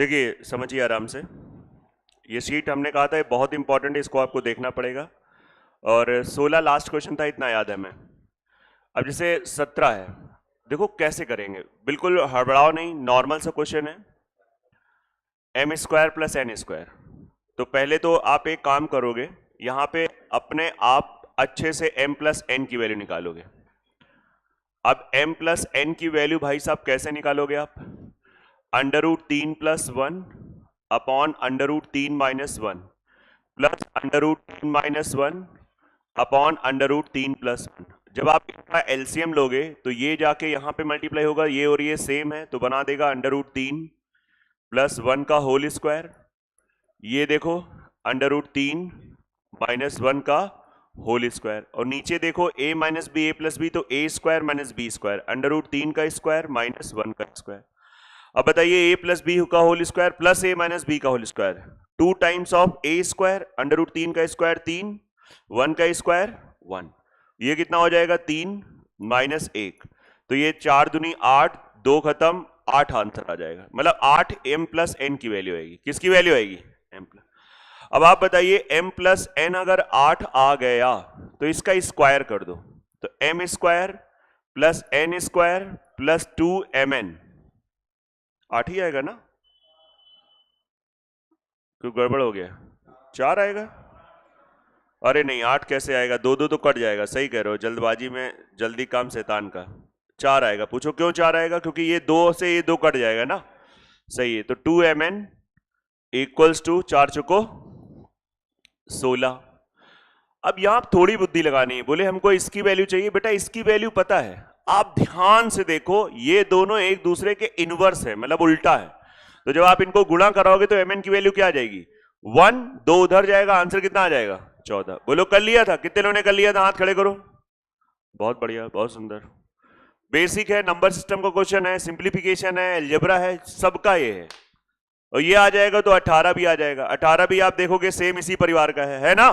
देखिए समझिए आराम से, ये शीट हमने कहा था ये बहुत इंपॉर्टेंट है, इसको आपको देखना पड़ेगा। और 16 लास्ट क्वेश्चन था, इतना याद है मैं। अब जैसे 17 है, देखो कैसे करेंगे, बिल्कुल हड़बड़ाओ नहीं, नॉर्मल सा क्वेश्चन है। M square plus N square. तो पहले तो आप एक काम करोगे, यहां पे अपने आप अच्छे से m प्लस एन की वैल्यू निकालोगे। अब m प्लस एन की वैल्यू भाई साहब कैसे निकालोगे आप? Under root 3 plus 1 upon under root 3 minus 1 plus under root 3 minus 1 upon under root 3 plus 1। जब आप इसका एलसीएम लोगे तो ये जाके यहां पे मल्टीप्लाई होगा, ये और ये सेम है तो बना देगा अंडर रूट 3 प्लस 1 का होल स्क्वायर। ये देखो अंडर रूट 3 माइनस 1 का होल स्क्वायर, और नीचे देखो a minus B A plus B, तो A square minus B square under root 3 का स्क्वायर माइनस 1 का स्क्वायर। अब बताइए a प्लस बी का whole square plus a minus B का whole square, 2 times of a square under root 3 का square 3, 1 का square 1, ये कितना हो जाएगा 3 माइनस 1, तो ये 4 दूनी 8, 2 खत्म 8 आंसर आ जाएगा। मतलब 8 m प्लस एन की वैल्यू आएगी। किसकी वैल्यू आएगी? m plus. अब आप बताइए m प्लस एन अगर 8 आ गया तो इसका स्क्वायर कर दो, तो m square plus N square plus 2mn 8 ही आएगा ना? क्यों गड़बड़ हो गया? 4 आएगा? अरे नहीं 8 कैसे आएगा, 2 तो कट जाएगा। सही कह रहे हो, जल्दबाजी में जल्दी काम शैतान का। 4 आएगा। पूछो क्यों 4 आएगा? क्योंकि ये 2 से ये 2 कट जाएगा ना। सही है, तो 2mn इक्वल्स टू 4 चुको 16। अब यहां थोड़ी बुद्धि लगानी है, बोले हमको इसकी वैल्यू चाहिए। बेटा इसकी वैल्यू पता है, आप ध्यान से देखो, ये दोनों एक दूसरे के इनवर्स है, मतलब उल्टा है। तो जब आप इनको गुणा कराओगे तो mn की वैल्यू क्या आ जाएगी? 1, 2 उधर जाएगा, आंसर कितना आ जाएगा? 14। बोलो कर लिया था? कितने लोगों ने कर लिया था? हाथ खड़े करो। बहुत बढ़िया, बहुत सुंदर। बेसिक है, नंबर सिस्टम का क्वेश्चन है, सिंप्लीफिकेशन है, अलजेब्रा है, सबका ये है। और ये आ जाएगा तो 18 भी आ जाएगा। 18 भी आप देखोगे सेम इसी परिवार का है ना?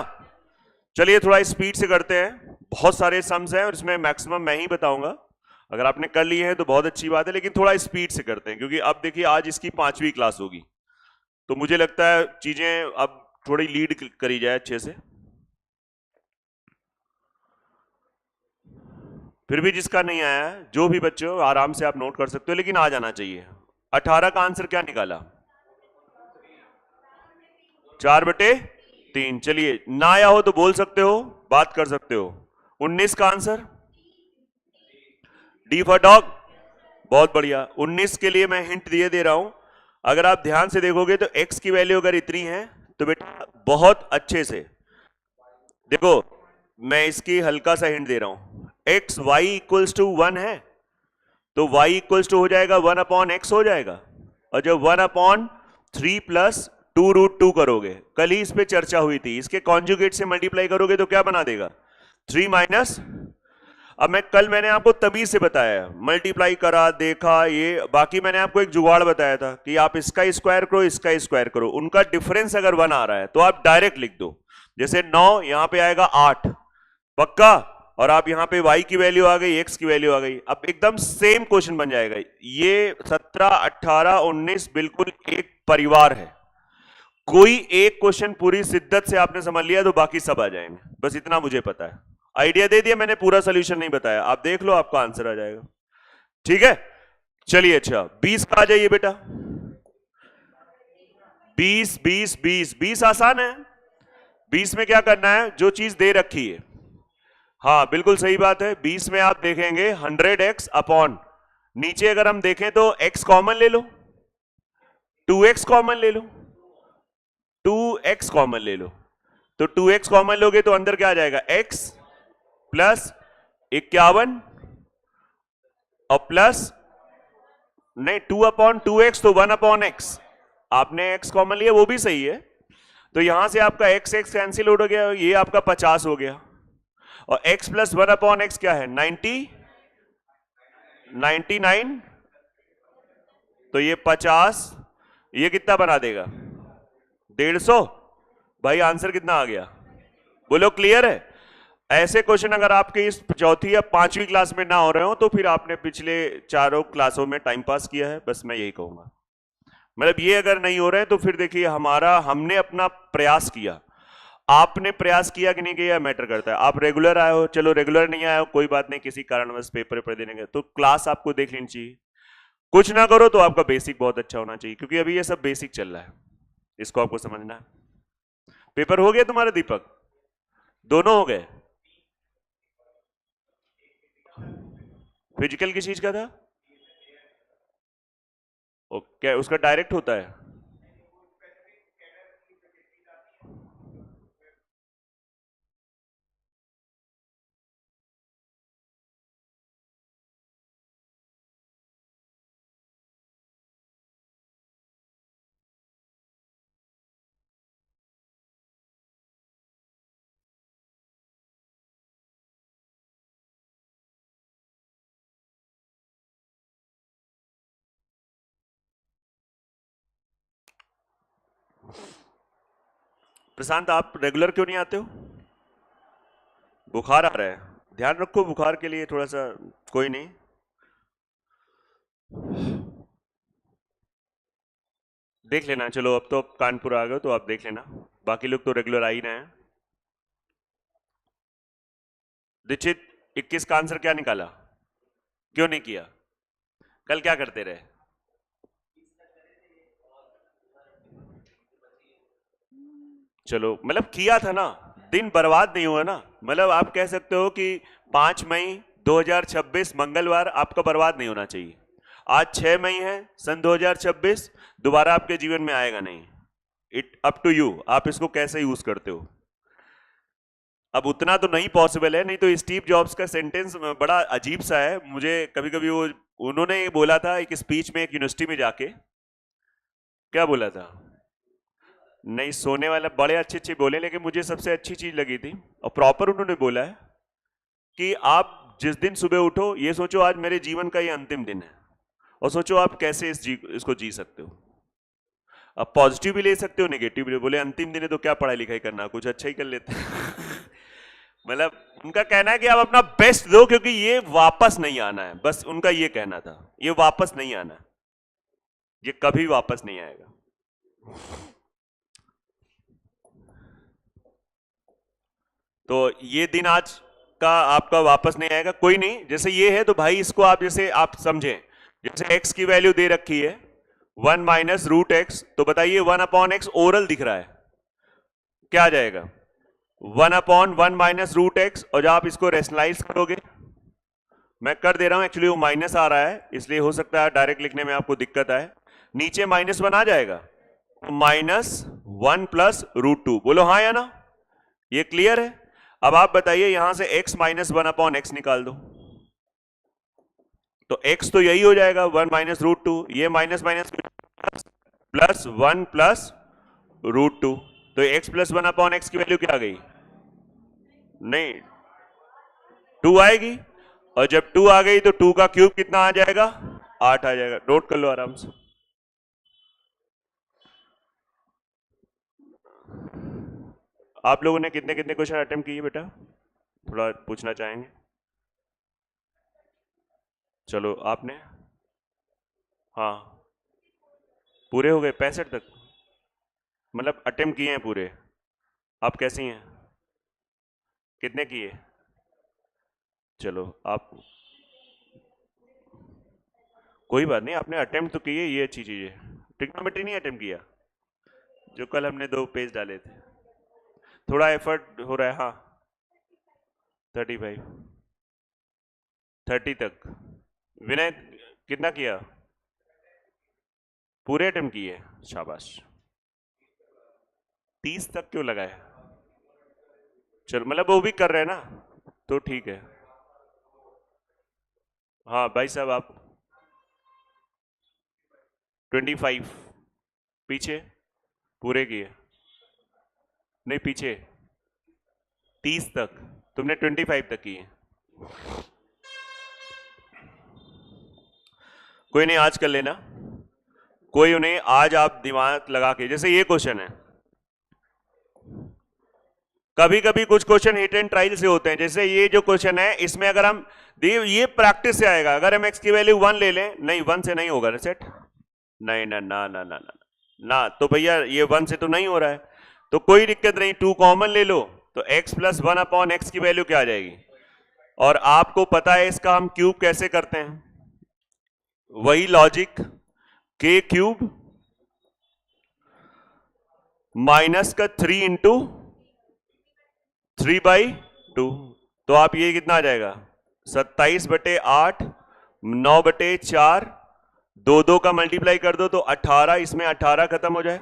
चलिए थोड़ा स्पीड से करते हैं, बहुत सारे सम्स हैं और इसमें मैक्सिमम मैं ही बताऊंगा। अगर आपने कर लिए हैं तो बहुत अच्छी बात है, लेकिन थोड़ा स्पीड से करते हैं क्योंकि अब देखिए आज इसकी 5वीं क्लास होगी, तो मुझे लगता है चीजें अब थोड़ी लीड करी जाए अच्छे से। फिर भी जिसका नहीं आया है, जो भी बच्चे हो आराम से आप नोट कर सकते हो, लेकिन आ जाना चाहिए। 18 का आंसर क्या निकाला? 4/3। चलिए ना आया हो तो बोल सकते हो, बात कर सकते हो। 19 का आंसर डी फॉर डॉग। बहुत बढ़िया। 19 के लिए मैं हिंट दे रहा हूं, अगर आप ध्यान से देखोगे तो x की वैल्यू अगर इतनी है तो बेटा बहुत अच्छे से देखो, मैं इसकी हल्का सा हिंट दे रहा हूं। x y इक्वल्स टू 1 है तो y इक्वल्स टू हो जाएगा 1 अपॉन x हो जाएगा, और जब 1 अपॉन 3 प्लस 2√2 करोगे, कल ही इस पे चर्चा हुई थी, इसके कॉन्जुगेट से मल्टीप्लाई करोगे तो क्या बना देगा? 3 माइनस। अब मैंने आपको तमीज से बताया, मल्टीप्लाई करा, देखा, ये बाकी मैंने आपको एक जुगाड़ बताया था कि आप इसका स्क्वायर करो, इसका स्क्वायर करो, उनका डिफरेंस अगर 1 आ रहा है तो आप डायरेक्ट लिख दो। जैसे 9 यहां पे आएगा 8 पक्का, और आप यहां पे y की वैल्यू आ गई, x की वैल्यू आ गई, अब एकदम सेम क्वेश्चन बन जाएगा। ये 17, 18, 19 बिल्कुल एक परिवार है। कोई एक क्वेश्चन पूरी शिद्दत से आपने समझ लिया तो बाकी सब आ जाएंगे, बस इतना मुझे पता है। आइडिया दे दिया मैंने, पूरा सोल्यूशन नहीं बताया, आप देख लो आपका आंसर आ जाएगा। ठीक है, चलिए अच्छा 20 का आ जाइए बेटा। 20 20 20 20 आसान है। 20 में क्या करना है, जो चीज दे रखी है, हाँ बिल्कुल सही बात है। 20 में आप देखेंगे 100x अपॉन, नीचे अगर हम देखें तो x कॉमन ले लो, 2x कॉमन ले लो, 2x कॉमन ले लो, तो 2x कॉमन लोगे तो अंदर क्या आ जाएगा? x प्लस 51 और प्लस नहीं 2 अपॉन 2x तो 1 अपॉन x, आपने x कॉमन लिया वो भी सही है, तो यहां से आपका x x कैंसिल हो गया, ये आपका 50 हो गया, और x प्लस 1 अपॉन x क्या है? 99, तो ये 50, ये कितना बना देगा? 150। भाई आंसर कितना आ गया? बोलो क्लियर है? ऐसे क्वेश्चन अगर आपके इस चौथी या 5वीं क्लास में ना हो रहे हो तो फिर आपने पिछले 4 क्लासों में टाइम पास किया है, बस मैं यही कहूंगा। मतलब ये अगर नहीं हो रहा है तो फिर देखिए हमने अपना प्रयास किया, आपने प्रयास किया कि नहीं किया मैटर करता है। आप रेगुलर आए हो, चलो रेगुलर नहीं आए हो कोई बात नहीं, किसी कारणवश पेपर पर देने गए तो क्लास आपको देख लेनी चाहिए। कुछ ना करो तो आपका बेसिक बहुत अच्छा होना चाहिए, क्योंकि अभी ये सब बेसिक चल रहा है, इसको आपको समझना है। पेपर हो गया तुम्हारा दीपक? दोनों हो गए? फिजिकल किस चीज का था? ओके, उसका डायरेक्ट होता है? प्रशांत आप रेगुलर क्यों नहीं आते हो? बुखार आ रहा है, ध्यान रखो बुखार के लिए थोड़ा सा। कोई नहीं, देख लेना। चलो अब तो आप कानपुर आ गए तो आप देख लेना, बाकी लोग तो रेगुलर आ ही रहे हैं। दीक्षित 21 का आंसर क्या निकाला? क्यों नहीं किया? कल क्या करते रहे? चलो मतलब किया था ना, दिन बर्बाद नहीं हुआ ना। मतलब आप कह सकते हो कि 5 मई 2026 मंगलवार आपका बर्बाद नहीं होना चाहिए। आज 6 मई है सन 2026, दोबारा आपके जीवन में आएगा नहीं। इट अप टू यू, आप इसको कैसे यूज करते हो। अब उतना तो नहीं पॉसिबल है, नहीं तो स्टीव जॉब्स का सेंटेंस बड़ा अजीब सा है मुझे कभी कभी। वो उन्होंने बोला था एक स्पीच में एक यूनिवर्सिटी में जाके, क्या बोला था? नहीं, सोने वाला बड़े अच्छे अच्छे बोले, लेकिन मुझे सबसे अच्छी चीज लगी थी और प्रॉपर उन्होंने बोला है कि आप जिस दिन सुबह उठो ये सोचो आज मेरे जीवन का ये अंतिम दिन है, और सोचो आप कैसे इसको जी सकते हो। अब पॉजिटिव भी ले सकते हो, नेगेटिव भी। बोले अंतिम दिन है तो क्या पढ़ाई लिखाई करना, कुछ अच्छा ही कर लेते हैं। मतलब उनका कहना है कि आप अपना बेस्ट दो, क्योंकि ये वापस नहीं आना है। बस उनका ये कहना था, ये वापस नहीं आना है, ये कभी वापस नहीं आएगा। तो ये दिन आज का आपका वापस नहीं आएगा। कोई नहीं, जैसे ये है तो भाई इसको आप जैसे आप समझें, जैसे x की वैल्यू दे रखी है 1 माइनस रूट एक्स, तो बताइए 1 अपॉन एक्स ओरल दिख रहा है, क्या आ जाएगा? 1 अपॉन 1 माइनस रूट एक्स। और जब आप इसको रेशनलाइज करोगे, मैं कर दे रहा हूं, एक्चुअली वो माइनस आ रहा है इसलिए हो सकता है डायरेक्ट लिखने में आपको दिक्कत आए। नीचे -1 आ जाएगा, -1 प्लस रूट 2। बोलो हाँ या ना, ये क्लियर है? अब आप बताइए यहां से x माइनस 1 अपॉन एक्स निकाल दो, तो x तो यही हो जाएगा 1 माइनस रूट 2, ये minus minus plus 1 plus root 2। तो x प्लस 1 अपॉन एक्स की वैल्यू क्या आ गई? नहीं, 2 आएगी, और जब 2 आ गई तो 2 का क्यूब कितना आ जाएगा? 8 आ जाएगा। नोट कर लो आराम से। आप लोगों ने कितने कितने क्वेश्चन अटेम्प्ट किए बेटा, थोड़ा पूछना चाहेंगे? चलो आपने, हाँ पूरे हो गए 65 तक, मतलब अटेम्प्ट किए हैं पूरे। आप कैसी हैं, कितने किए? चलो आप, कोई बात नहीं, आपने अटेम्प्ट तो किए, ये अच्छी चीज है। ट्रिग्नोमेट्री नहीं अटेम्प्ट किया, जो कल हमने 2 पेज डाले थे? थोड़ा एफर्ट हो रहा है, हाँ 35 30 तक। विनय कितना किया? पूरे अटेम्प्ट किए, शाबाश। 30 तक क्यों लगाए? चलो मतलब वो भी कर रहे हैं ना, तो ठीक है। हाँ भाई साहब आप 25 पीछे पूरे किए, नहीं पीछे 30 तक, तुमने 25 तक किए। कोई नहीं, आज कर लेना, कोई उन्हें आज आप दिमाग लगा के, जैसे ये क्वेश्चन है, कभी कभी कुछ क्वेश्चन हिट एंड ट्रायल से होते हैं। जैसे ये जो क्वेश्चन है, इसमें अगर हम ये प्रैक्टिस से आएगा, अगर हम x की वैल्यू 1 ले लें, नहीं 1 से नहीं होगा ना सेट, नहीं ना ना ना ना ना ना, तो भैया ये 1 से तो नहीं हो रहा है, तो कोई दिक्कत नहीं, 2 कॉमन ले लो, तो x प्लस 1/x की वैल्यू क्या आ जाएगी? और आपको पता है इसका हम क्यूब कैसे करते हैं, वही लॉजिक, k क्यूब माइनस का 3 इंटू 3/2, तो आप ये कितना आ जाएगा 27/8, 9/4, 2 का मल्टीप्लाई कर दो तो 18, इसमें 18 खत्म हो जाए,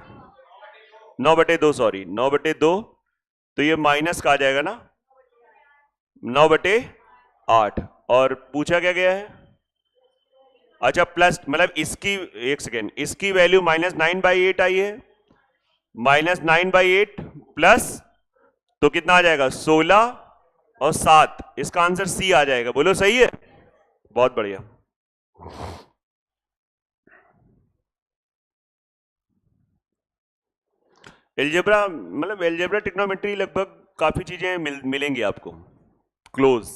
9/2 सॉरी 9/2, तो ये माइनस का आ जाएगा ना 9/8, और पूछा क्या गया है, अच्छा प्लस, मतलब इसकी, एक सेकेंड, इसकी वैल्यू -9/8 आई है, -9/8 प्लस, तो कितना आ जाएगा 16 और 7, इसका आंसर सी आ जाएगा, बोलो सही है, बहुत बढ़िया। एलजेब्रा, मतलब एलजेब्रा ट्रिग्नोमेट्री लगभग काफी चीजें मिलेंगी आपको, क्लोज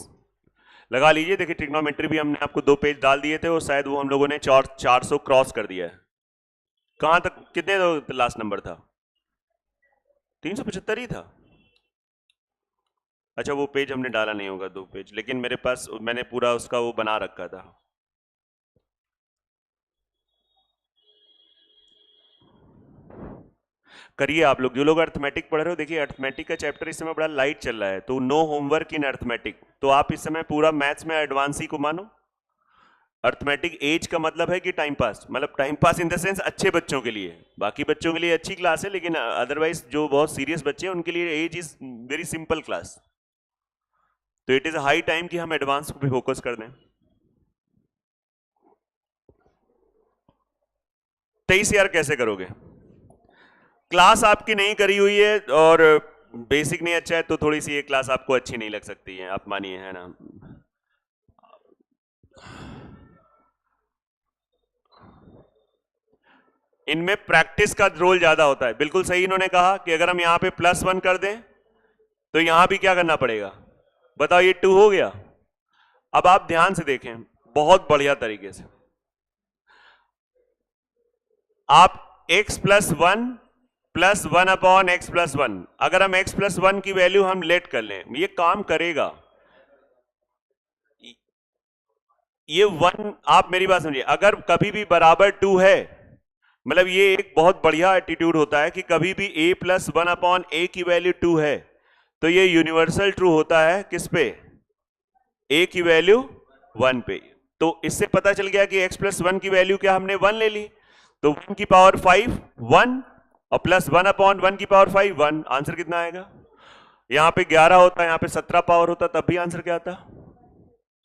लगा लीजिए। देखिए ट्रिग्नोमेट्री भी हमने आपको 2 पेज डाल दिए थे, और शायद वो हम लोगों ने 400 क्रॉस कर दिया है। कहां तक, कितने लास्ट नंबर था? 375 ही था। अच्छा वो पेज हमने डाला नहीं होगा, 2 पेज, लेकिन मेरे पास मैंने पूरा उसका वो बना रखा था। करिए आप लोग, जो लोग अर्थमेटिक पढ़ रहे हो, देखिए अर्थमेटिक का चैप्टर इस समय बड़ा लाइट चल रहा है, तो नो होमवर्क इन अर्थमेटिक, तो आप इस समय पूरा मैथ्स में एडवांस ही को मानो। अर्थमेटिक एज का मतलब है कि टाइम पास, मतलब time pass in the sense अच्छे बच्चों के लिए, बाकी बच्चों के लिए अच्छी क्लास है, लेकिन अदरवाइज जो बहुत सीरियस बच्चे हैं उनके लिए as is very simple class, तो इट इज हाई टाइम कि हम एडवांस पे फोकस कर दें। 23 यार कैसे करोगे, क्लास आपकी नहीं करी हुई है और बेसिक नहीं अच्छा है, तो थोड़ी सी ये क्लास आपको अच्छी नहीं लग सकती है, आप मानिए, है ना। इनमें प्रैक्टिस का रोल ज्यादा होता है, बिल्कुल सही इन्होंने कहा कि अगर हम यहां पे +1 कर दें तो यहां भी क्या करना पड़ेगा, बताओ, ये 2 हो गया। अब आप ध्यान से देखें बहुत बढ़िया तरीके से, आप x + 1 + 1/x+1, अगर हम x+1 की वैल्यू हम लेट कर लें, ये काम करेगा। ये 1, आप मेरी बात समझिए, अगर कभी भी बराबर 2 है, मतलब ये एक बहुत बढ़िया एटीट्यूड होता है कि कभी भी a + 1/a की वैल्यू 2 है, तो ये यूनिवर्सल ट्रू होता है किस पे, a की वैल्यू 1 पे। तो इससे पता चल गया कि x + 1 की वैल्यू क्या, हमने 1 ले ली, तो 1 की पावर 5 1, और +1/1 की पावर 5 1, आंसर कितना आएगा? यहां पे 11 होता, यहां पे 17 पावर होता, तब भी आंसर क्या आता?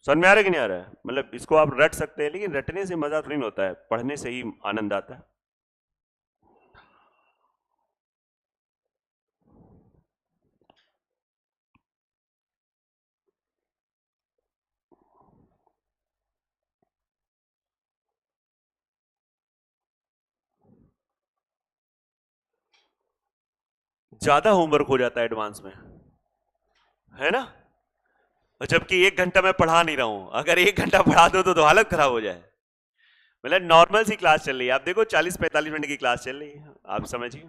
समझ में आ रहा है कि नहीं आ रहा है? मतलब इसको आप रट सकते हैं, लेकिन रटने से मजा थोड़ी नहीं होता है, पढ़ने से ही आनंद आता है। ज्यादा होमवर्क हो जाता है एडवांस में, है ना, और जबकि 1 घंटा मैं पढ़ा नहीं रहा हूं, अगर 1 घंटा पढ़ा दो तो हालत खराब हो जाए। मतलब नॉर्मल सी क्लास चल रही है, आप देखो 40-45 मिनट की क्लास चल रही है, आप समझिए,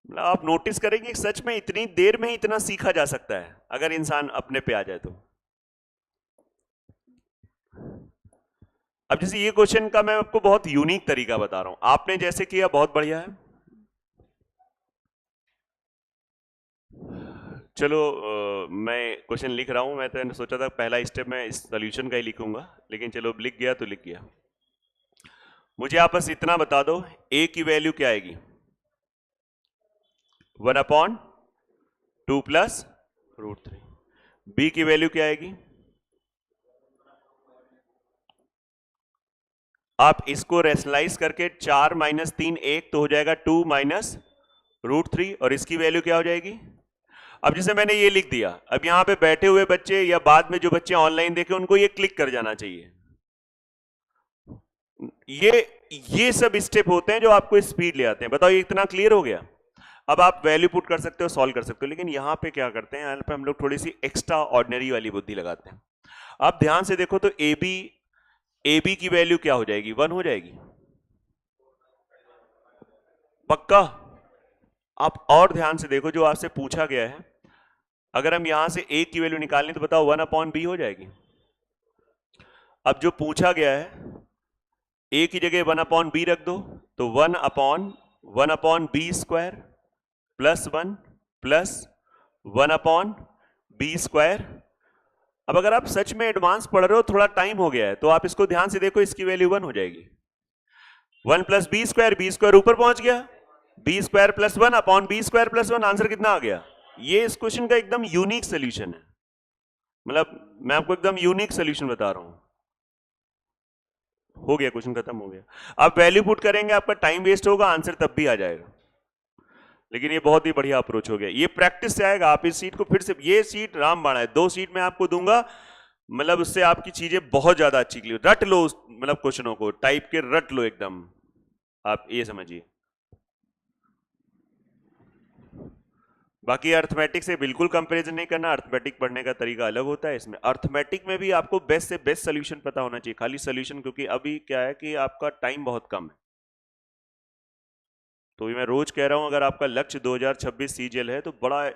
मतलब आप नोटिस करेंगे सच में इतनी देर में ही इतना सीखा जा सकता है अगर इंसान अपने पे आ जाए तो। अब जैसे ये क्वेश्चन का मैं आपको बहुत यूनिक तरीका बता रहा हूं, आपने जैसे किया बहुत बढ़िया है, चलो मैं क्वेश्चन लिख रहा हूं, मैं तो सोचा था पहला स्टेप मैं इस सोल्यूशन का ही लिखूंगा, लेकिन चलो लिख गया तो लिख गया। मुझे आप बस इतना बता दो, a की वैल्यू क्या आएगी, 1/2 + √3, b की वैल्यू क्या आएगी, आप इसको रेशनलाइज करके 4 - 3 1, तो हो जाएगा 2 - √3, और इसकी वैल्यू क्या हो जाएगी। अब जैसे मैंने ये लिख दिया, अब यहां पे बैठे हुए बच्चे या बाद में जो बच्चे ऑनलाइन देखे उनको ये क्लिक कर जाना चाहिए। ये सब स्टेप होते हैं जो आपको स्पीड ले आते हैं। बताओ ये इतना क्लियर हो गया। अब आप वैल्यू पुट कर सकते हो, सॉल्व कर सकते हो, लेकिन यहां पे क्या करते हैं, यहाँ पे हम लोग थोड़ी सी एक्स्ट्रा ऑर्डिनरी वाली बुद्धि लगाते हैं। आप ध्यान से देखो तो ए बी ए बी की वैल्यू क्या हो जाएगी? 1 हो जाएगी पक्का? आप और ध्यान से देखो जो आपसे पूछा गया है, अगर हम यहां से ए की वैल्यू निकालें तो बताओ 1/b हो जाएगी। अब जो पूछा गया है ए की जगह 1/b रख दो, तो 1/1/b² +1 प्लस 1/b²। अब अगर आप सच में एडवांस पढ़ रहे हो, थोड़ा टाइम हो गया है, तो आप इसको ध्यान से देखो, इसकी वैल्यू 1 हो जाएगी। 1 + b² ऊपर पहुंच गया, b² + 1/b² + 1, आंसर कितना आ गया? ये इस क्वेश्चन का एकदम यूनिक सोल्यूशन है, मतलब मैं आपको एकदम यूनिक सोल्यूशन बता रहा हूं। हो गया, क्वेश्चन खत्म हो गया। आप वैल्यू पुट करेंगे, आपका टाइम वेस्ट होगा, आंसर तब भी आ जाएगा। लेकिन ये बहुत ही बढ़िया अप्रोच हो गया, ये प्रैक्टिस से आएगा। आप इस सीट को फिर से, ये सीट रामबाण है, 2 सीट में आपको दूंगा, मतलब उससे आपकी चीजें बहुत ज्यादा अच्छी क्लियर। रट लो, मतलब क्वेश्चनों को टाइप के रट लो एकदम, आप ये समझिए। बाकी अर्थमेटिक से बिल्कुल कंपैरिजन नहीं करना, अर्थमेटिक पढ़ने का तरीका अलग होता है। इसमें अर्थमेटिक में भी आपको बेस्ट से बेस्ट सोल्यूशन पता होना चाहिए, खाली सोल्यूशन, क्योंकि अभी क्या है कि आपका टाइम बहुत कम है। तो मैं रोज कह रहा हूं, अगर आपका लक्ष्य 2026 सीजीएल है तो बड़ा,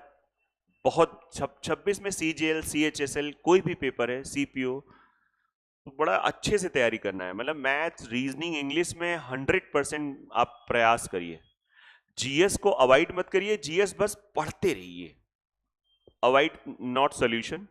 बहुत 26 में सीजीएल, सीएचएसएल कोई भी पेपर है, सीपीओ, तो बड़ा अच्छे से तैयारी करना है। मतलब मैथ्स, रीजनिंग, इंग्लिश में 100% आप प्रयास करिए। जीएस को अवॉइड मत करिए, जीएस बस पढ़ते रहिए, अवॉइड नॉट सॉल्यूशन।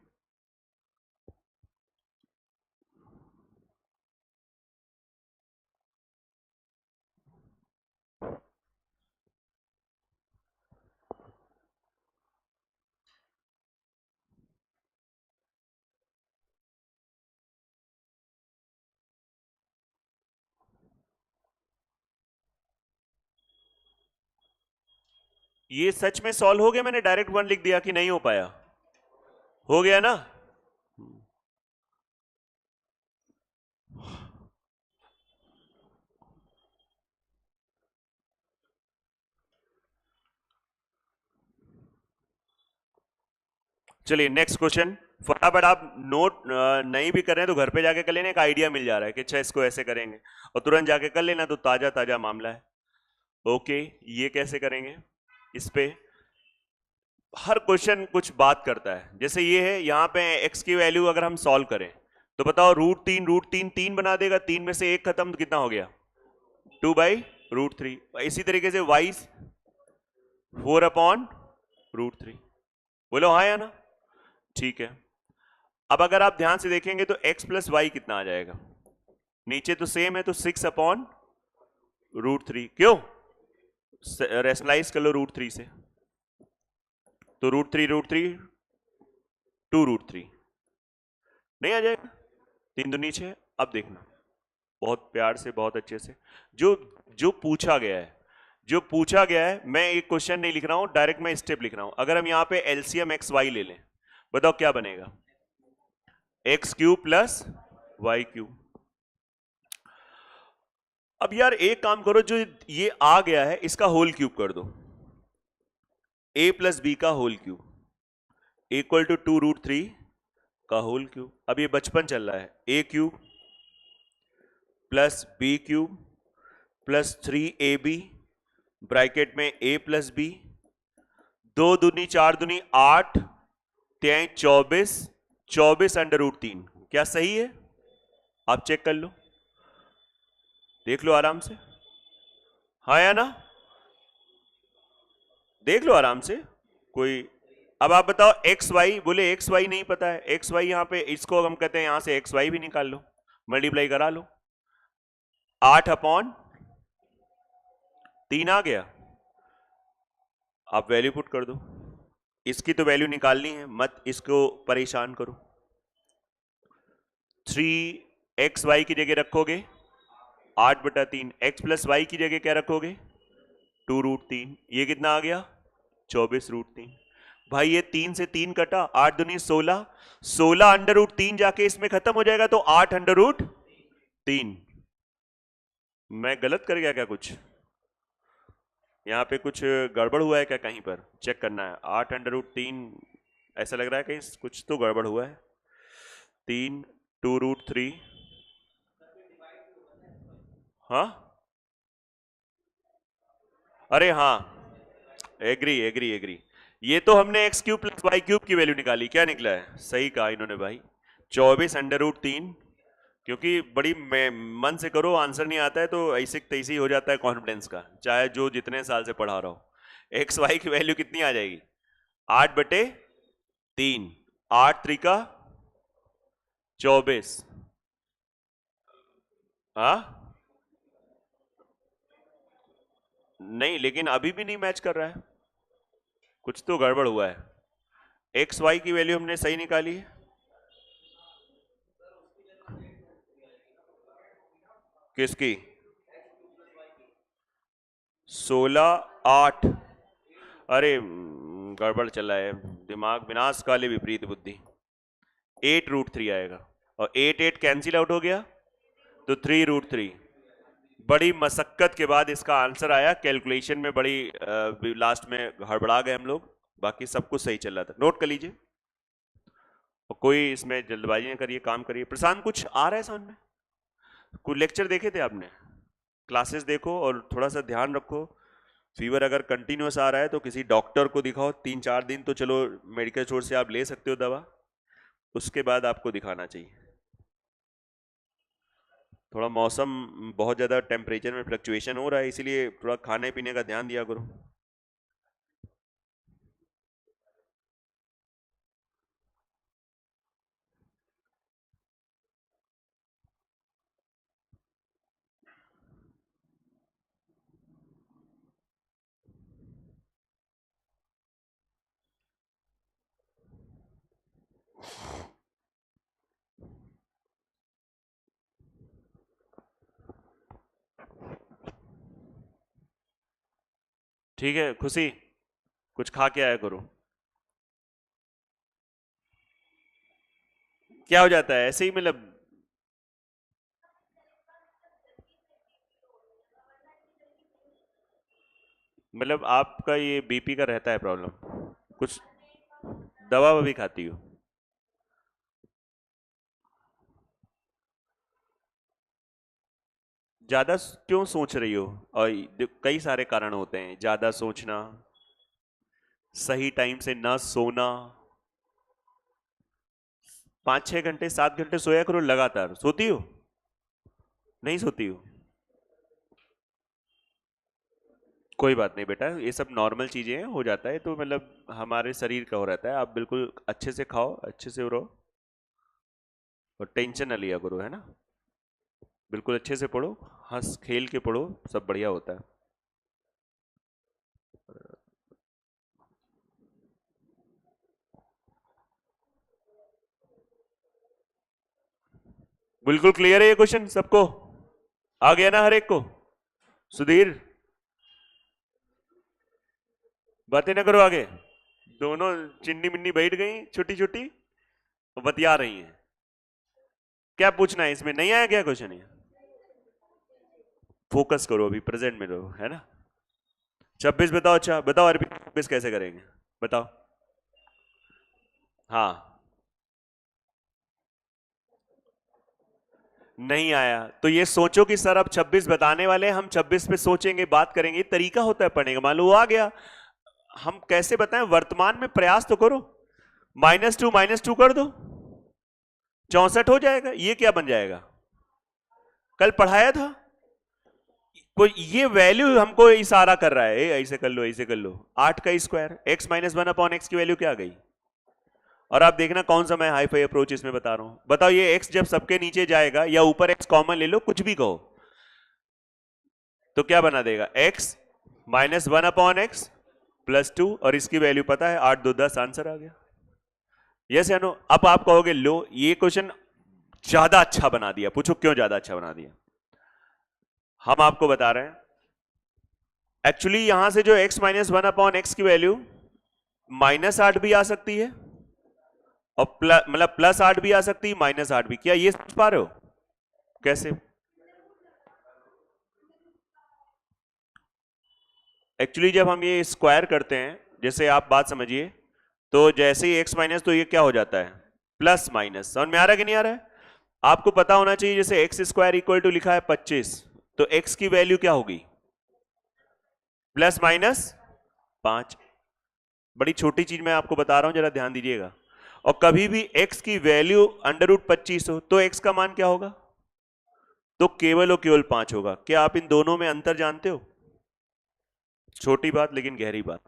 ये सच में सॉल्व हो गया? मैंने डायरेक्ट 1 लिख दिया कि नहीं हो पाया? हो गया ना? चलिए नेक्स्ट क्वेश्चन, फटाफट। आप नोट नहीं भी कर रहे हैं तो घर पे जाके कर लेने का आइडिया मिल जा रहा है कि अच्छा इसको ऐसे करेंगे, और तुरंत जाके कर लेना, तो ताजा ताजा मामला है। ओके, ये कैसे करेंगे? इस पे हर क्वेश्चन कुछ बात करता है। जैसे ये है, यहां पे x की वैल्यू अगर हम सॉल्व करें तो बताओ √3 3 बना देगा, 3 में से 1 खत्म, तो कितना हो गया? 2/√3। इसी तरीके से y 4/√3। बोलो हाँ या ना? ठीक है। अब अगर आप ध्यान से देखेंगे तो x + y कितना आ जाएगा? नीचे तो सेम है, तो 6/√3। क्यों? रेशनलाइज कर लो √3 से, तो √3 2√3 नहीं आ जाएगा? 3 दूनी 6। अब देखना, बहुत प्यार से, बहुत अच्छे से, जो जो पूछा गया है, जो पूछा गया है, मैं एक क्वेश्चन नहीं लिख रहा हूं, डायरेक्ट मैं स्टेप लिख रहा हूं। अगर हम यहां पे एलसीएम एक्स वाई ले लें, बताओ क्या बनेगा? x³ + y³। अब यार एक काम करो, जो ये आ गया है इसका होल क्यूब कर दो, a + b का होल क्यूब = 2√3 का होल क्यूब। अब ये बचपन चल रहा है, a³ + b³ + 3ab ब्रैकेट में a + b, 2 दूनी 4 दूनी 8, 3 24, 24/√3। क्या सही है? आप चेक कर लो, देख लो आराम से, हाँ या ना? देख लो आराम से कोई। अब आप बताओ एक्स वाई, बोले एक्स वाई नहीं पता है, एक्स वाई यहां पे, इसको हम कहते हैं यहां से एक्स वाई भी निकाल लो, मल्टीप्लाई करा लो, 8/3 आ गया। आप वैल्यू पुट कर दो, इसकी तो वैल्यू निकालनी है, मत इसको परेशान करो। 3x की जगह रखोगे 8/3, x + y की जगह क्या रखोगे? 2√3। ये कितना आ गया? 24√3। भाई ये 3 से 3 कटा, 8 दूनी 16, 16/√3 जाके इसमें खत्म हो जाएगा, तो 8/3। मैं गलत कर गया क्या? कुछ यहां पे कुछ गड़बड़ हुआ है क्या? कहीं पर चेक करना है। 8/3 ऐसा लग रहा है कहीं कुछ तो गड़बड़ हुआ है। 3 2√3 हाँ, अरे हाँ, एग्री एग्री एग्री। ये तो हमने X cube plus Y cube की वैल्यू निकाली, क्या निकला है? सही कहा इन्होंने भाई, 24√3। क्योंकि बड़ी मन से करो, आंसर नहीं आता है तो ऐसे तैसे ही हो जाता है कॉन्फिडेंस का, चाहे जो जितने साल से पढ़ा रहा हो। एक्स वाई की वैल्यू कितनी आ जाएगी? 8/3, 8×3 = 24। हाँ, नहीं लेकिन अभी भी नहीं मैच कर रहा है, कुछ तो गड़बड़ हुआ है। एक्स वाई की वैल्यू हमने सही निकाली है। किसकी? 16/8। अरे गड़बड़ चला है, दिमाग विनाश काले विपरीत बुद्धि। 8√3 आएगा, और 8 कैंसिल आउट हो गया तो 3√3। बड़ी मशक्कत के बाद इसका आंसर आया, कैलकुलेशन में बड़ी लास्ट में हड़बड़ा गए हम लोग, बाकी सब कुछ सही चल रहा था। नोट कर लीजिए और कोई इसमें जल्दबाजी न करिए, काम करिए। प्रशांत, कुछ आ रहा है समझ में? कोई लेक्चर देखे थे आपने? क्लासेस देखो और थोड़ा सा ध्यान रखो। फीवर अगर कंटिन्यूस आ रहा है तो किसी डॉक्टर को दिखाओ। 3-4 दिन तो चलो मेडिकल स्टोर से आप ले सकते हो दवा, उसके बाद आपको दिखाना चाहिए। थोड़ा मौसम बहुत ज़्यादा टेम्परेचर में फ्लक्चुएशन हो रहा है, इसीलिए थोड़ा खाने पीने का ध्यान दिया करो। ठीक है खुशी, कुछ खा के आया करो। क्या हो जाता है ऐसे ही, मतलब आपका ये बीपी का रहता है प्रॉब्लम? कुछ दवा भी खाती हो? ज्यादा क्यों सोच रही हो? और कई सारे कारण होते हैं, ज्यादा सोचना, सही टाइम से ना सोना। 5-6 घंटे 7 घंटे सोया करो लगातार। सोती हो? नहीं सोती हो? कोई बात नहीं बेटा, ये सब नॉर्मल चीजें हैं, हो जाता है तो हमारे शरीर का हो रहता है। आप बिल्कुल अच्छे से खाओ, अच्छे से रहो और टेंशन ना लिया करो, है ना? बिल्कुल अच्छे से पढ़ो, हंस खेल के पढ़ो, सब बढ़िया होता है। बिल्कुल क्लियर है ये क्वेश्चन सबको? आ गया ना हर एक को? सुधीर, बातें ना करो आगे। दोनों चिन्नी मिन्नी बैठ गई छोटी छोटी, बतिया रही हैं। क्या पूछना है इसमें? नहीं आया क्या क्वेश्चन? ये फोकस करो, अभी प्रेजेंट में रहो, है ना? 26 बताओ। अच्छा बताओ अरबी 26 कैसे करेंगे, बताओ। हाँ, नहीं आया तो ये सोचो कि सर अब 26 बताने वाले हैं, हम 26 पे सोचेंगे, बात करेंगे। तरीका होता है पढ़ने का। मान लो वो आ गया, हम कैसे बताएं? वर्तमान में प्रयास तो करो। -2 कर दो, 64 हो जाएगा। ये क्या बन जाएगा? कल पढ़ाया था कोई, ये वैल्यू हमको इशारा कर रहा है, ऐसे कर लो ऐसे कर लो। 8 का स्क्वायर, x-1/x की वैल्यू क्या आ गई? और आप देखना कौन सा मैं हाई फाई अप्रोच इसमें बता रहा हूं। बताओ ये x जब सबके नीचे जाएगा, या ऊपर x कॉमन ले लो, कुछ भी कहो, तो क्या बना देगा? x-1/x +2, और इसकी वैल्यू पता है 8 2 10, आंसर आ गया। यस या नो? अब आप कहोगे लो ये क्वेश्चन ज्यादा अच्छा बना दिया। पूछो क्यों ज्यादा अच्छा बना दिया? हम आपको बता रहे हैं, एक्चुअली यहां से जो x-1/x की वैल्यू -8 भी आ सकती है, और +8 भी आ सकती है, -8 भी। क्या ये समझ पा रहे हो कैसे? एक्चुअली जब हम ये स्क्वायर करते हैं, जैसे आप बात समझिए, तो जैसे ही x माइनस, तो ये क्या हो जाता है? Plus minus. समझ में आ रहा है कि नहीं आ रहा है? आपको पता होना चाहिए, जैसे x² = लिखा है 25, तो x की वैल्यू क्या होगी? Plus minus 5। बड़ी छोटी चीज मैं आपको बता रहा हूं, जरा ध्यान दीजिएगा। और कभी भी x की वैल्यू √25 हो तो x का मान क्या होगा? तो केवल और केवल 5 होगा। क्या आप इन दोनों में अंतर जानते हो? छोटी बात लेकिन गहरी बात।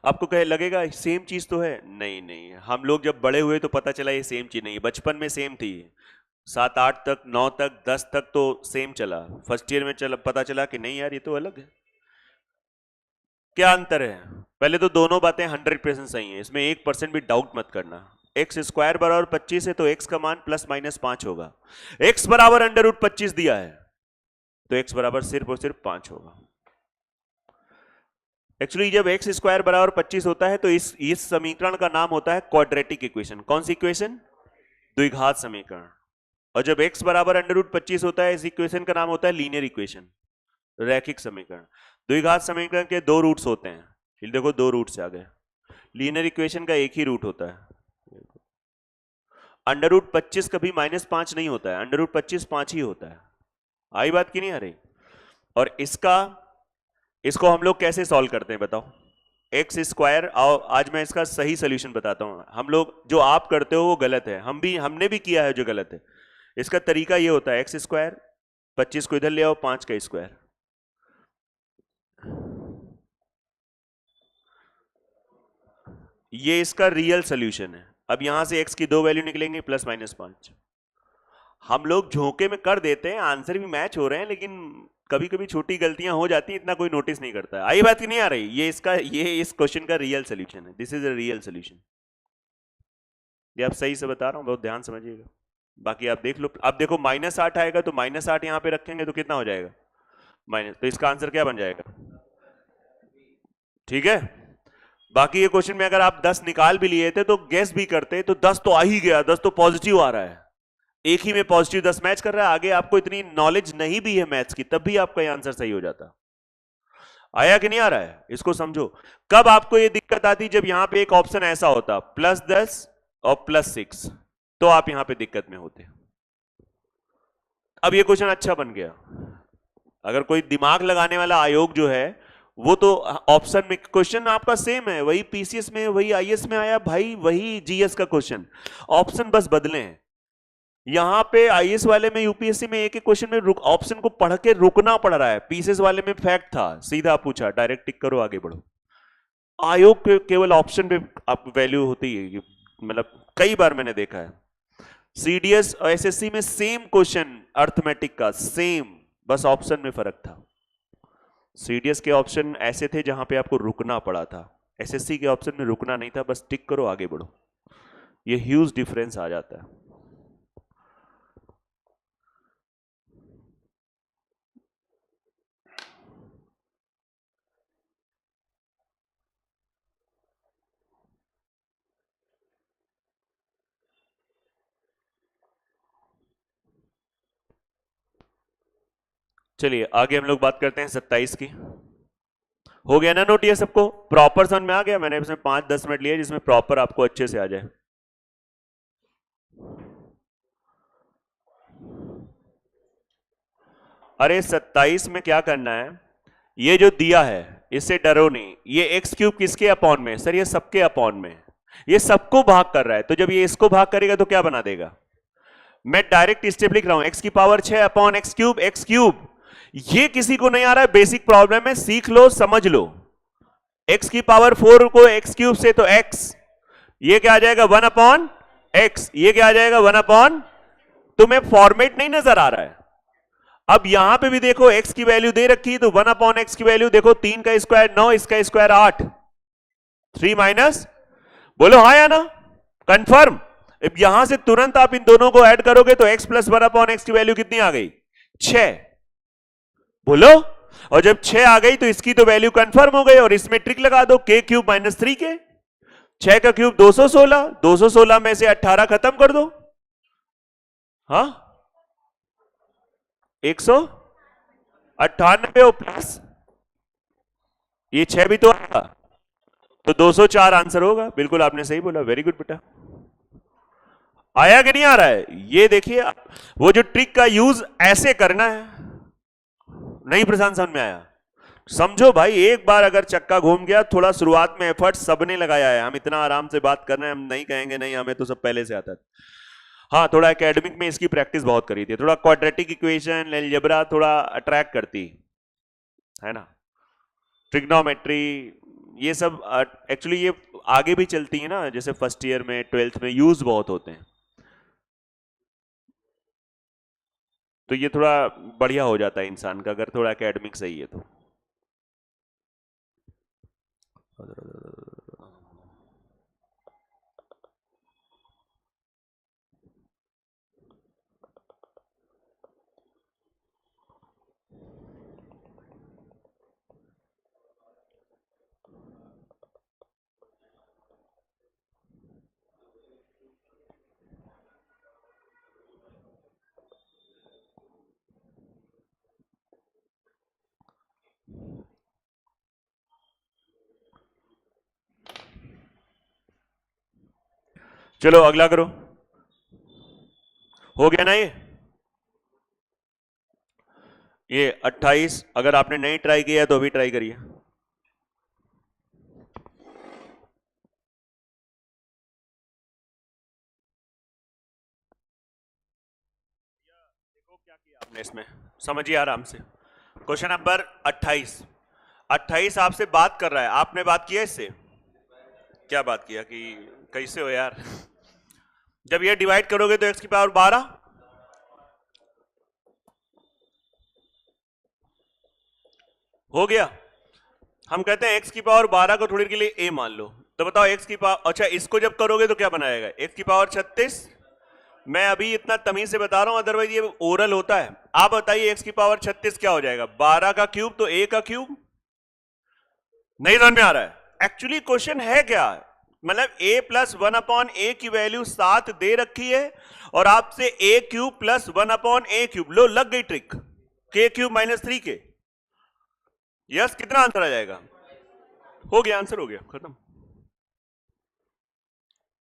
आपको कहे लगेगा सेम चीज तो है, नहीं नहीं, हम लोग जब बड़े हुए तो पता चला ये सेम चीज नहीं है। बचपन में सेम थी, 7 8 तक, 9 तक, 10 तक तो सेम चला। फर्स्ट ईयर में चला पता चला कि नहीं यार ये तो अलग है। क्या अंतर है? पहले तो दोनों बातें 100% सही हैं, इसमें 1% भी डाउट मत करना। एक्स स्क्वायर बराबर 25 है तो एक्स का मान प्लस माइनस 5 होगा। एक्स बराबर √25 दिया है तो एक्स बराबर सिर्फ और सिर्फ 5 होगा। एक्चुअली जब एक्स स्क्वायर बराबर 25 होता है तो इस समीकरण का नाम होता है क्वाड्रेटिक इक्वेशन। कौन सी इक्वेशन? द्विघात समीकरण। और जब एक्स बराबर √25 होता है इस इक्वेशन का नाम होता है लीनियर इक्वेशन, रैखिक समीकरण। द्विघात समीकरण के 2 रूट्स होते हैं, ये देखो 2 रूट से आ गए। लीनियर इक्वेशन का एक ही रूट होता है। √25 कभी -5 नहीं होता है, √25 5 ही होता है। आई बात की नहीं आ रही? और इसको हम लोग कैसे सॉल्व करते हैं बताओ? एक्स स्क्वायर, आज मैं इसका सही सोल्यूशन बताता हूं। हम लोग जो आप करते हो वो गलत है, हमने भी किया है जो गलत है। इसका तरीका ये होता है, एक्स स्क्वायर 25 को इधर ले आओ, 5 का स्क्वायर, ये इसका रियल सोल्यूशन है। अब यहां से एक्स की 2 वैल्यू निकलेंगे प्लस माइनस 5। हम लोग झोंके में कर देते हैं, आंसर भी मैच हो रहे हैं, लेकिन कभी कभी छोटी गलतियां हो जाती हैं, इतना कोई नोटिस नहीं करता है। आई बात की नहीं आ रही? ये इस क्वेश्चन का रियल सोल्यूशन है। This is a real solution. ये आप सही से बता रहा हूं, बहुत ध्यान समझिएगा। बाकी आप देख लो। अब देखो -8 आएगा तो -8 यहां पे रखेंगे तो कितना हो जाएगा? माइनस। तो इसका आंसर क्या बन जाएगा? ठीक है। बाकी ये क्वेश्चन में अगर आप 10 निकाल भी लिए थे तो गेस भी करते तो 10 तो आ ही गया, 10 तो पॉजिटिव आ रहा है। एक ही में पॉजिटिव 10 मैच कर रहा है। आगे आपको इतनी नॉलेज नहीं भी है मैथ्स की, तब भी आपका आंसर सही हो जाता। आया कि नहीं आ रहा है? इसको समझो। कब आपको ये दिक्कत आती? जब यहां पे एक ऑप्शन ऐसा होता +10 और +6, तो आप यहां पे दिक्कत में होते। अब ये क्वेश्चन अच्छा बन गया। अगर कोई दिमाग लगाने वाला आयोग जो है वो तो ऑप्शन में क्वेश्चन आपका सेम है, वही पीसीएस में, वही आईएएस में आया भाई, वही जीएस का क्वेश्चन, ऑप्शन बस बदले हैं। यहां पे आईएएस वाले में, यूपीएससी में एक एक क्वेश्चन में ऑप्शन को पढ़ के रुकना पड़ रहा है। पीसीएस वाले में फैक्ट था, सीधा पूछा, डायरेक्ट टिक करो आगे बढ़ो। आयोग के केवल ऑप्शन पे आप वैल्यू होती है, मतलब कई बार मैंने देखा है। सीडीएस और एसएससी में सेम क्वेश्चन अर्थमेटिक का, सेम, बस ऑप्शन में फर्क था। सीडीएस के ऑप्शन ऐसे थे जहां पे आपको रुकना पड़ा था, एसएससी के ऑप्शन में रुकना नहीं था, बस टिक करो आगे बढ़ो। ये ह्यूज डिफरेंस आ जाता है। चलिए आगे हम लोग बात करते हैं 27 की। हो गया ना नोट? ये सबको प्रॉपर समझ में आ गया? मैंने इसमें 5-10 मिनट लिए जिसमें प्रॉपर आपको अच्छे से आ जाए। अरे 27 में क्या करना है, ये जो दिया है इससे डरो नहीं। ये x³ किसके अपॉन में? सर ये सबके अपॉन में, ये सबको भाग कर रहा है। तो जब ये इसको भाग करेगा तो क्या बना देगा? मैं डायरेक्ट स्टेप लिख रहा हूं, x की पावर 6 अपॉन x³। ये किसी को नहीं आ रहा है, बेसिक प्रॉब्लम है, सीख लो, समझ लो। x की पावर 4 को x³ से तो x, ये क्या आ जाएगा 1/x, ये क्या आ जाएगा 1/। तुम्हें फॉर्मेट नहीं नजर आ रहा है? अब यहां पे भी देखो x की वैल्यू दे रखी है तो 1/x की वैल्यू देखो, 3 का स्क्वायर 9, इसका स्क्वायर 8, 3 माइनस, बोलो हाँ या ना? कंफर्म? अब यहां से तुरंत आप इन दोनों को ऐड करोगे तो x + 1/x की वैल्यू कितनी आ गई? 6। बोलो। और जब 6 आ गई तो इसकी तो वैल्यू कंफर्म हो गई, और इसमें ट्रिक लगा दो, k³ - 3k, 6 का क्यूब 216, 216 में से 18 खत्म कर दो, हाँ 198 और प्लस ये 6 भी तो आएगा, तो 204 आंसर होगा। बिल्कुल आपने सही बोला, वेरी गुड बेटा। आया कि नहीं आ रहा है? ये देखिए, वो जो ट्रिक का यूज ऐसे करना है, नहीं प्रशांत, समझ में आया? समझो भाई, एक बार अगर चक्का घूम गया, थोड़ा शुरुआत में एफर्ट सबने लगाया है, हम इतना आराम से बात कर रहे हैं, हम नहीं कहेंगे नहीं हमें तो सब पहले से आता था। हाँ, थोड़ा एकेडमिक में इसकी प्रैक्टिस बहुत करी थी, थोड़ा क्वाड्रेटिक इक्वेशन, अलजेब्रा थोड़ा अट्रैक्ट करती है ना, ट्रिग्नोमेट्री, ये सब एक्चुअली ये आगे भी चलती है ना, जैसे फर्स्ट ईयर में, ट्वेल्थ में यूज बहुत होते हैं, तो ये थोड़ा बढ़िया हो जाता है इंसान का अगर थोड़ा एकेडमिक सही है तो। चलो अगला करो, हो गया ना ये 28, अगर आपने नहीं ट्राई किया तो अभी ट्राई करिए। देखो क्या किया आपने इसमें, समझिए आराम से। क्वेश्चन नंबर 28, 28 आपसे बात कर रहा है, आपने बात किया इससे? क्या बात किया कि कैसे हो यार? जब ये डिवाइड करोगे तो x की पावर 12, हो गया। हम कहते हैं x की पावर 12 को थोड़ी के लिए a मान लो, तो बताओ x की पावर, अच्छा इसको जब करोगे तो क्या बनाएगा, x की पावर 36। मैं अभी इतना तमीज से बता रहा हूं, अदरवाइज ये ओरल होता है। आप बताइए x की पावर 36 क्या हो जाएगा, 12 का क्यूब तो a का क्यूब। नहीं समझ में आ रहा है? एक्चुअली क्वेश्चन है क्या, मतलब a प्लस 1/a की वैल्यू 7 दे रखी है, और आपसे a cube plus 1/a cube, लो लग गई trick, k cube minus 3k। Yes, कितना आंसर आ जाएगा? हो गया, आंसर हो गया, खत्म।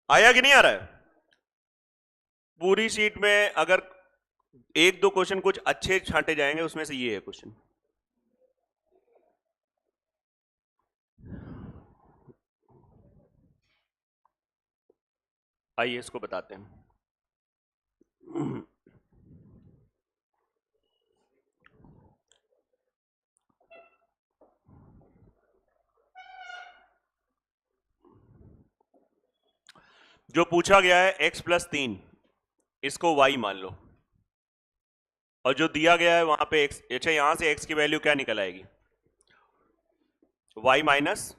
आया कि नहीं आ रहा है? पूरी शीट में अगर एक दो क्वेश्चन कुछ अच्छे छांटे जाएंगे, उसमें से ये है क्वेश्चन। आइए इसको बताते हैं। जो पूछा गया है x प्लस 3, इसको y मान लो, और जो दिया गया है वहां पे x, अच्छा यहां से x की वैल्यू क्या निकल आएगी, y माइनस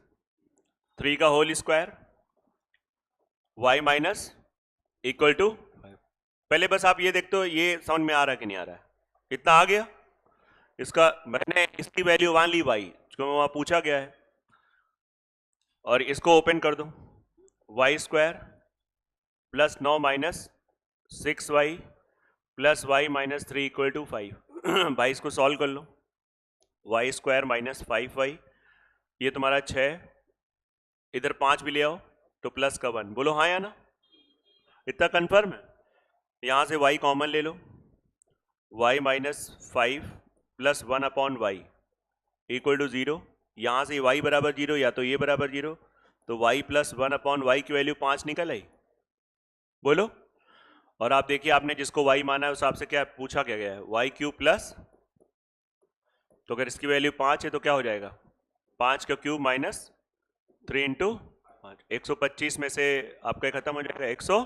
3 का whole square, y minus equal to, पहले बस आप ये देखते हो ये समझ में आ रहा है कि नहीं आ रहा है, इतना आ गया। इसका मैंने इसकी वैल्यू मान ली y, जो वहां पूछा गया है, और इसको ओपन कर दो, Y square plus 9 minus 6y plus Y minus 3 equal to 5। भाई इसको सॉल्व कर लो, वाई स्क्वायर माइनस 5y, ये तुम्हारा 6, इधर 5 भी ले आओ तो प्लस का 1, बोलो हाँ या ना? इतना कंफर्म है? यहां से y कॉमन ले लो, y minus 5 plus 1/y equal to 0, यहां से y बराबर 0 या तो ये बराबर 0, तो y प्लस 1/y की वैल्यू 5 निकल आई, बोलो। और आप देखिए आपने जिसको y माना है उस आपसे क्या पूछा क्या गया है, y क्यूब प्लस, तो अगर इसकी वैल्यू 5 है तो क्या हो जाएगा, 5 का क्यूब माइनस 3 इंटू 5, 125 में से आपका खत्म हो जाएगा 100।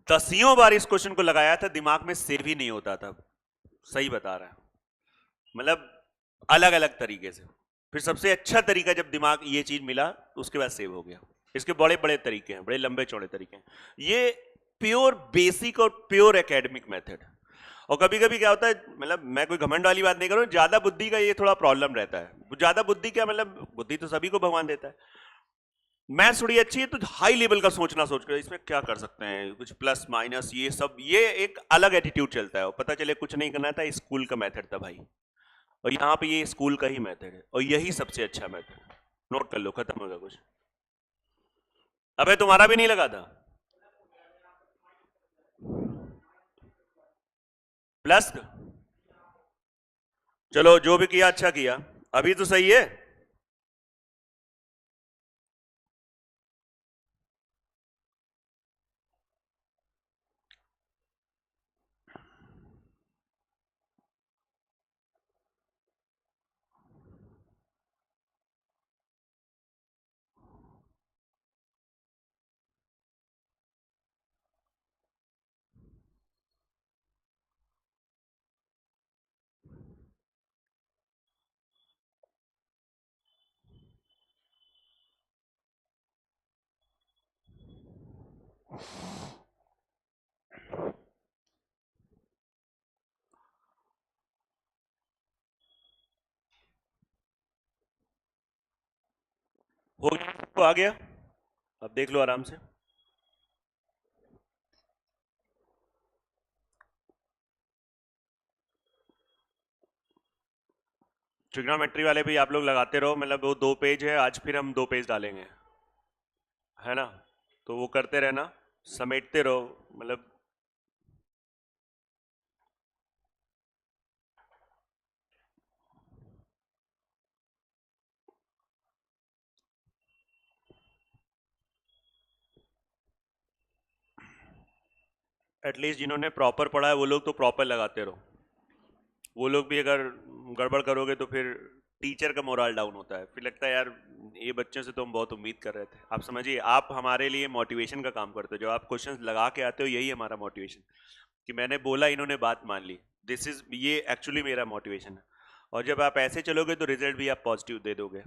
दसियों बार इस क्वेश्चन को लगाया था, दिमाग में सेव ही नहीं होता था, सही बता रहा है, मतलब अलग अलग तरीके से। फिर सबसे अच्छा तरीका जब दिमाग ये चीज मिला तो उसके बाद सेव हो गया। इसके बड़े बड़े तरीके हैं, बड़े लंबे चौड़े तरीके हैं, ये प्योर बेसिक और प्योर एकेडमिक मेथड। और कभी कभी क्या होता है, मतलब मैं कोई घमंड वाली बात नहीं कर रहा हूं, ज्यादा बुद्धि का ये थोड़ा प्रॉब्लम रहता है। ज्यादा बुद्धि क्या मतलब, बुद्धि तो सभी को भगवान देता है, मैथ्स थोड़ी अच्छी है तो हाई लेवल का सोचना, सोच कर इसमें क्या कर सकते हैं, कुछ प्लस माइनस ये सब, ये एक अलग एटीट्यूड चलता है, और पता चले कुछ नहीं करना था, स्कूल का मेथड था भाई, और यहाँ पे ये स्कूल का ही मेथड है, और यही सबसे अच्छा मेथड है, नोट कर लो, खत्म होगा कुछ। अबे तुम्हारा भी नहीं लगा था? प्लस, चलो जो भी किया अच्छा किया, अभी तो सही है। हो गया तो आ गया, अब देख लो आराम से। ट्रिग्नोमेट्री वाले भी आप लोग लगाते रहो, मतलब वो 2 पेज है आज, फिर हम 2 पेज डालेंगे, है ना? तो वो करते रहना, समेटते रहो, मतलब एटलीस्ट जिन्होंने प्रॉपर पढ़ा है वो लोग तो प्रॉपर लगाते रहो। वो लोग भी अगर गड़बड़ करोगे तो फिर टीचर का मोरल डाउन होता है, फिर लगता है यार ये बच्चों से तो हम बहुत उम्मीद कर रहे थे। आप समझिए, आप हमारे लिए मोटिवेशन का काम करते हो, जो आप क्वेश्चंस लगा के आते हो यही हमारा मोटिवेशन, कि मैंने बोला इन्होंने बात मान ली, दिस इज, ये एक्चुअली मेरा मोटिवेशन है। और जब आप ऐसे चलोगे तो रिजल्ट भी आप पॉजिटिव दे दोगे,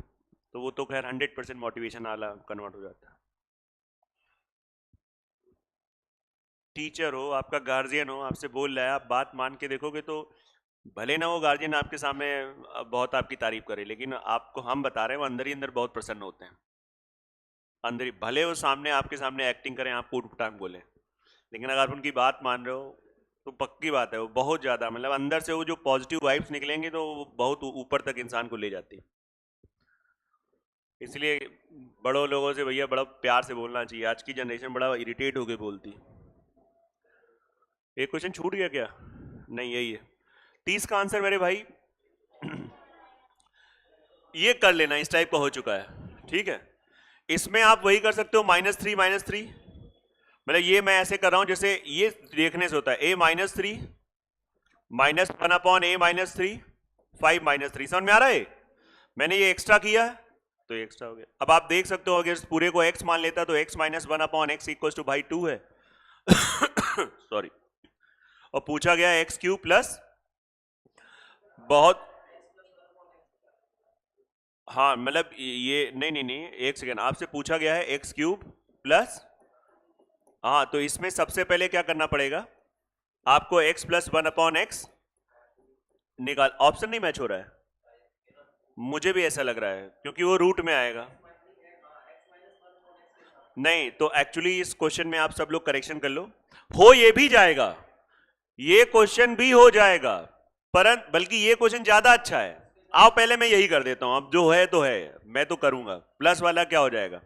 तो वो तो खैर 100% मोटिवेशन वाला कन्वर्ट हो जाता है। टीचर हो, आपका गार्जियन हो, आपसे बोल रहा है, आप बात मान के देखोगे तो भले ना वो गार्जियन आपके सामने बहुत आपकी तारीफ करे, लेकिन आपको हम बता रहे हैं वो अंदर ही अंदर बहुत प्रसन्न होते हैं। अंदर ही भले वो सामने आपके सामने एक्टिंग करें, आप ऊट पटांग बोले, लेकिन अगर आप उनकी बात मान रहे हो तो पक्की बात है वो बहुत ज़्यादा, मतलब अंदर से वो जो पॉजिटिव वाइब्स निकलेंगे तो वो बहुत ऊपर तक इंसान को ले जाती है। इसलिए बड़ों लोगों से भैया बड़ा प्यार से बोलना चाहिए, आज की जनरेशन बड़ा इरिटेट होके बोलती। एक क्वेश्चन छूट गया क्या? नहीं, यही है 30 का आंसर मेरे भाई। ये कर लेना, इस टाइप का हो चुका है, ठीक है। इसमें आप वही कर सकते हो, -3 मतलब ये मैं ऐसे कर रहा हूं जैसे ये देखने से होता है a-3 -1/a-3 5-3, समझ में आ रहा है? मैंने ये एक्स्ट्रा किया तो ये एक्स्ट्रा हो गया। अब आप देख सकते हो अगर इस पूरे को x मान लेता तो x -1/x इक्वल टू भाई 2 है। सॉरी। और पूछा गया x³ प्लस, बहुत, हाँ मतलब ये नहीं नहीं नहीं, एक सेकेंड, आपसे पूछा गया है x³ प्लस, हाँ तो इसमें सबसे पहले क्या करना पड़ेगा आपको, x + 1/x निकाल, ऑप्शन नहीं मैच हो रहा है, मुझे भी ऐसा लग रहा है क्योंकि वो रूट में आएगा। नहीं तो एक्चुअली इस क्वेश्चन में आप सब लोग करेक्शन कर लो, हो ये भी जाएगा, ये क्वेश्चन भी हो जाएगा, परंतु बल्कि ये क्वेश्चन ज्यादा अच्छा है। आओ पहले मैं यही कर देता हूं, अब जो है तो है, मैं तो करूंगा। प्लस वाला क्या हो जाएगा,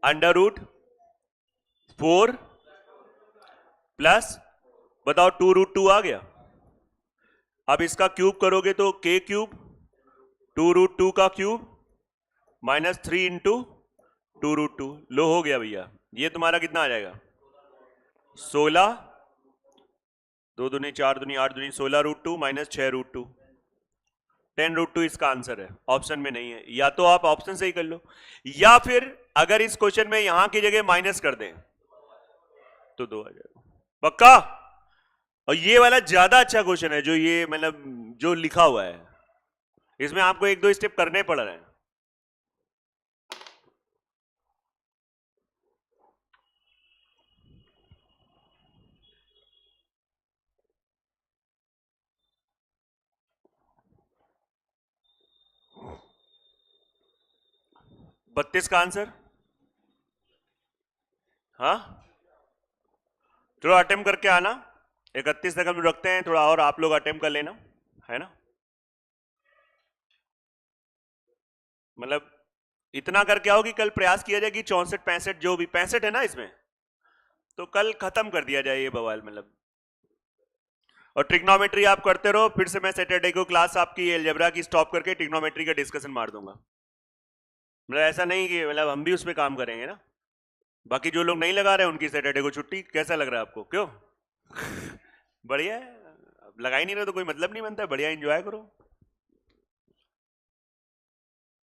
√4 प्लस, बताओ 2√2 आ गया। अब इसका क्यूब करोगे तो k³ 2√2 का क्यूब -3 × 2√2, लो हो गया भैया। ये तुम्हारा कितना आ जाएगा, 16, 2 दूनी 4 दूनी 8 दूनी 16√2 -6√2, 10√2 इसका आंसर है, ऑप्शन में नहीं है। या तो आप ऑप्शन से ही कर लो, या फिर अगर इस क्वेश्चन में यहां की जगह माइनस कर दें तो 2 आ जाएगा पक्का। और ये वाला ज्यादा अच्छा क्वेश्चन है, जो ये मतलब जो लिखा हुआ है, इसमें आपको 1-2 स्टेप करने पड़ रहे हैं। बत्तीस का आंसर, हाँ थोड़ा अटेम्प्ट करके आना, 31 तक हम रखते हैं, थोड़ा और आप लोग अटेम्प्ट कर लेना, है ना? मतलब इतना करके आओ कि कल प्रयास किया जाए कि 64-65 जो भी 65 है ना इसमें, तो कल खत्म कर दिया जाए ये बवाल। मतलब और ट्रिग्नोमेट्री आप करते रहो, फिर से मैं सैटरडे को क्लास आपकी अलजेब्रा की स्टॉप करके ट्रिग्नोमेट्री का डिस्कशन मार दूंगा। मतलब ऐसा नहीं कि मतलब हम भी उस पर काम करेंगे ना। बाकी जो लोग नहीं लगा रहे उनकी सैटरडे को छुट्टी। कैसा लग रहा है आपको? क्यों? बढ़िया है। अब लगा ही नहीं रहे तो कोई मतलब नहीं बनता है। बढ़िया एंजॉय करो।